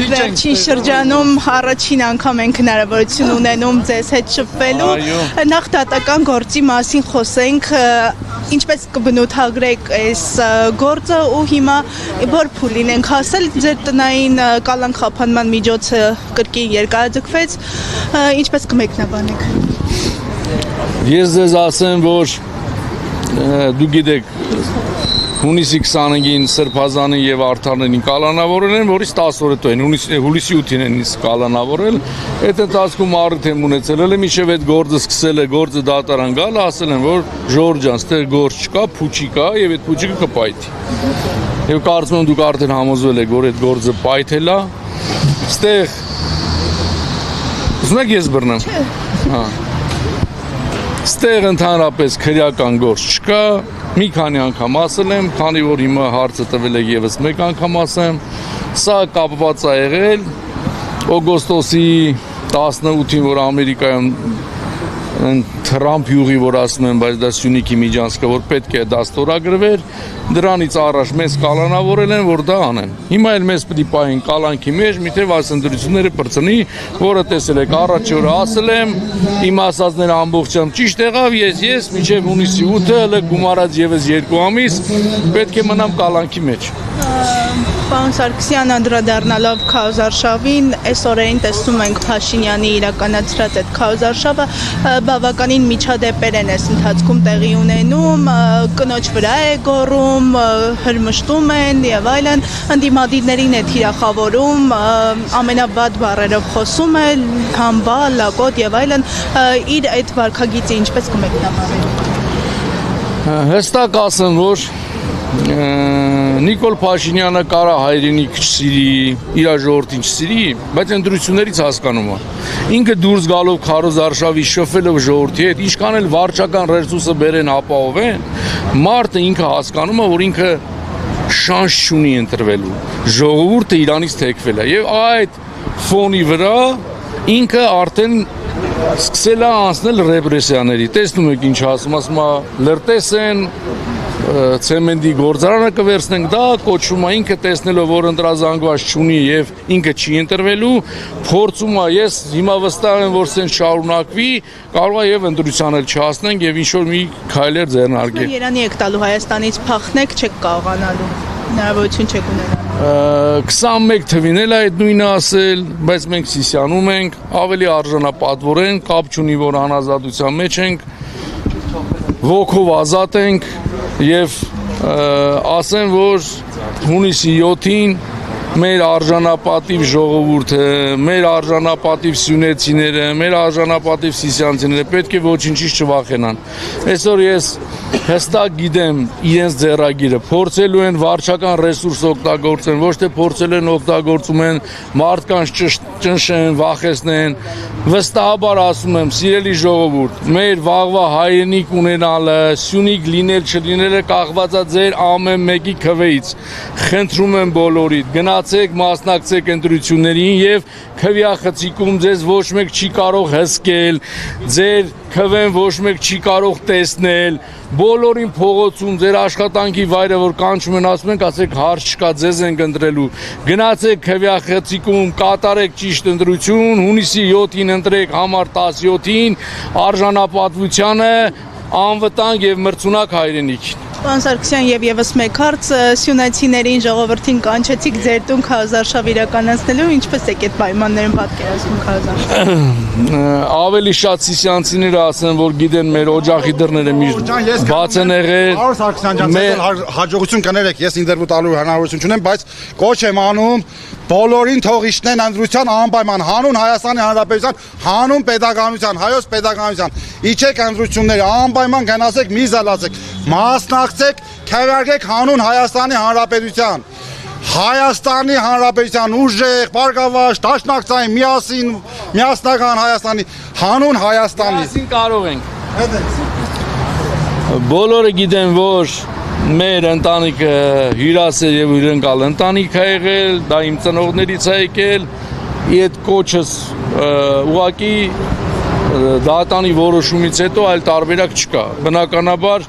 Վերջին շրջանում առաջին անգամ ենք հնարավորություն ունենում ձեզ հետ շփվելու։ Նախ դատական գործի մասին խոսենք, ինչպես կբնութագրեք այս գործը ու հիմա որ փուլին ենք հասել, ձեր տնային կալանքափանման միջոցը կրկին երկարաձգվեց, ինչպես կմեկնաբանեք։ Ես ձեզ ասեմ, որ դու գիտեք հունիսի 25-ին Սրբազանին եւ Արթարներին կալանավորել են, որից 10 օր հետո են հուլիսի 8-ին են իսկ կալանավորել։ Այդ ընթացքում առիթ եմ ունեցել, հələ միշտ այդ գործը սկսել է, գործը դատարան գալ, ասել են, որ Ժորժ ջան, ստեղ գործ չկա, փուչի կա եւ այդ փուչիկը կպայթի։ Եվ կարծում եմ դուք արդեն համոզվել եք, որ այդ գործը պայթել է։ Ստեղ ուզում եք ես բռնեմ։ Հա։ Ստեղ ընդհանրապես քրեական գործ չկա, մի քանի անգամ ասել եմ, քանի որ հիմա հարցը տվել եք եւս մեկ անգամ ասեմ, սա կապված է եղել օգոստոսի 18-ին, որ Ամերիկայում Թրամփ յուղի, որ ասում են, բայց դա Սյունիքի միջանցքը, որ պետք է դա ստորագրվեր, դրանից առաջ մեզ կալանավորել են, որ դա անեն։ Հիմա էլ մեզ պետք է պահեն կալանքի մեջ, միթեւ այս ընտրությունները բրցնի, որը տեսել եք առաջի օրը ասել եմ, իմ ասածները ամբողջությամբ ճիշտ եղավ, ես մինչև հունիսի 8-ը հələ գումարած եւս 2 ամիս պետք է մնամ կալանքի մեջ։ Պարոն Սարգսյան, անդրադառնալով քարոզարշավին, այս օրերին տեսնում ենք Փաշինյանի իրականացրած այդ քարոզարշավը բավականին միջադեպեր են այս ընթացքում տեղի ունենում, կնոջ վրա է գոռում, հրմշտում են եւ այլն, ընդդիմադիրներին է թիրախավորում, ամենավատ բառերով խոսում է, համբա, լակոտ եւ այլն, իր այդ վարքագիծը ինչպես կմեկնաբանեք։ Հստակ ասեմ, որ Նիկոլ Փաշինյանը կարա հայրենիք չսիրի, իր ժողովրդին չսիրի, բայց ընտրություններից հասկանում է։ Ինքը դուրս գալով քարոզարշավի շփվելով ժողովրդի հետ, ինչքան էլ վարչական ռեսուրսը բերեն ապահովեն, մարդը ինքը հասկանում է, որ ինքը շանս չունի ընտրվելու։ Ժողովուրդը իրանից թեքվել է եւ այդ ֆոնի վրա ինքը արդեն սկսել է անցնել ռեպրեսիաների։ Տեսնում եք ինչ ասում է, լրտես են ցեմենտի գործարանը կվերցնենք, դա կոչվում է ինքը տեսնելով, որ ընտրազանգված չունի եւ ինքը չի ընտրվելու, փորձում է, ես հիմա վստահ եմ, որ սենց շարունակվի, կարող է եւ ընտրության էլ չհասնենք եւ ինչ որ մի քայլեր ձեռնարկել։ Երանի եք տալու Հայաստանից փախնեք, չեք կարողանալու, հնարավորություն չեք ունենալու։ 21 թվին էլ այդ նույնը ասել, բայց մենք Սիսիանում ենք, ավելի արժանապատվոր են, կապ չունի, որ անազատության մեջ ենք, ոգով ազատ ենք եւ ասեմ, որ հունիսի 7-ին մեր արժանապատիվ ժողովուրդը, մեր արժանապատիվ սյունեցիները, մեր արժանապատիվ սիսյանցիները պետք է ոչինչից չվախենան։ Այսօր ես հստակ գիտեմ իրենց ձեռագիրը, փորձելու են վարչական ռեսուրս օգտագործեն, ոչ թե փորձելու են օգտագործում են մարդկանց ճնշեն, վախեցնեն։ Վստահաբար ասում եմ, սիրելի ժողովուրդ, մեր վաղվա հայրենիք ունենալը, Սյունիք լինել չլինելը կախված է ձեր ամեն մեկի քվեից։ Խնդրում եմ բոլորիդ, գնացեք, մասնակցեք ընտրություններին եւ քվեախցիկում ձեզ ոչ մեկ չի կարող հսկել, ձեր քվեն ոչ մեկ չի կարող տեսնել, բոլորին փողոցում ձեր աշխատանքի վայրը որ կանչում են ասում են, ասեք հարց չկա, ձեզ ենք ընտրելու, գնացեք քվեախցիկում, կատարեք ճիշտ ընտրություն, հունիսի 7-ին ընտրեք համար 17-ին, արժանապատվությանը, անվտանգ եւ մրցունակ հայրենիքին։ Պարոն Սարգսյան, եւ եւս մեկ հարց, սյունեցիներին, ժողովրդին կանչեցիք ձեր տուն քարոզարշավ իրականացնելու, ինչպես եք այդ պայմաններում պատկերացնում քարոզարշավը։ Ավելի շատ սիսյանցիները ասեն, որ գիտեն մեր օջախի դռները միշտ բաց են եղել։ Պարոն Սարգսյան ջան, հաջողություն կներեք, ես ինտերվյու տալու հնարավորություն չունեմ, բայց կոչ եմ անում բոլորին թող իջնեն ընտրության անպայման հանուն Հայաստանի Հանրապետության, հանուն պետականության, հայոց պետականության։ Իջեք ընտրությունները, անպայման գնացեք, մի զալացեք, մասնակցեք, քվեարկեք հանուն Հայաստանի Հանրապետության։ Հայաստանի Հանրապետության ուժեղ, բարգավաճ, դաշնակցային, միասնական Հայաստանի, հանուն Հայաստանի։ Միասին կարող ենք։ Բոլորը գիտեն, որ մեր ընտանիքը հյուրասեր եւ հյուրընկալ ընտանիք է եղել, դա իմ ծնողներից է եկել, այդ կոչս ուղղակի դատանի որոշումից հետո այլ տարբերակ չկա։ Բնականաբար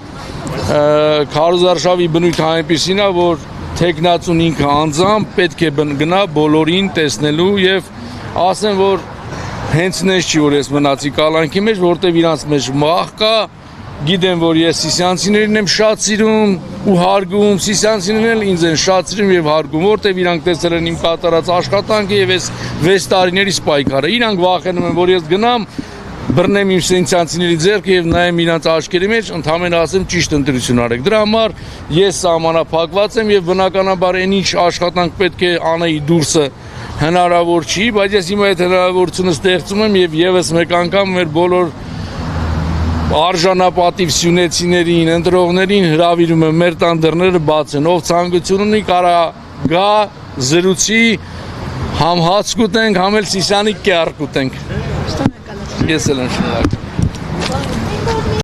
քարոզարշավի բնույթը այնպիսին է, որ տեխնացուն ինքը անձամբ պետք է գնա բոլորին տեսնելու եւ ասեմ, որ հենց նես չի, որ ես մնացի կալանքի մեջ, որտեվ իրանց մեջ մահ կա, գիտեմ, որ ես սիսյանցիներին եմ շատ սիրում ու հարգում, սիսյանցիներն էլ ինձ են շատ սիրում եւ հարգում, որտեվ իրանք տեսել են իմ կատարած աշխատանքը եւ այս 6 տարիների պայքարը։ Իրանք վախենում են, որ ես գնամ, բռնեմ իմ սիսյանցիների ձեռքը եւ նայեմ իրանց աչքերի մեջ, ընդհանրապես ասեմ ճիշտ ընտրություն արեք։ Դրա համար ես սահմանափակված եմ եւ բնականաբար այն ինչ աշխատանք պետք է անեի դուրսը հնարավոր չի, բայց ես հիմա այդ հնարավորությունը ստեղծում եմ եւ եւս մեկ անգամ մեր բոլոր արժանապատիվ սյունեցիներին, ընտրողներին հրավիրում եմ մեր տան դռները բաց են, ով ցանկություն ունի կարող գա զրուցի, համ հաց կուտենք, համ էլ սիսյանի կեռ կուտենք։ Ես էլ եմ շնորհակալ։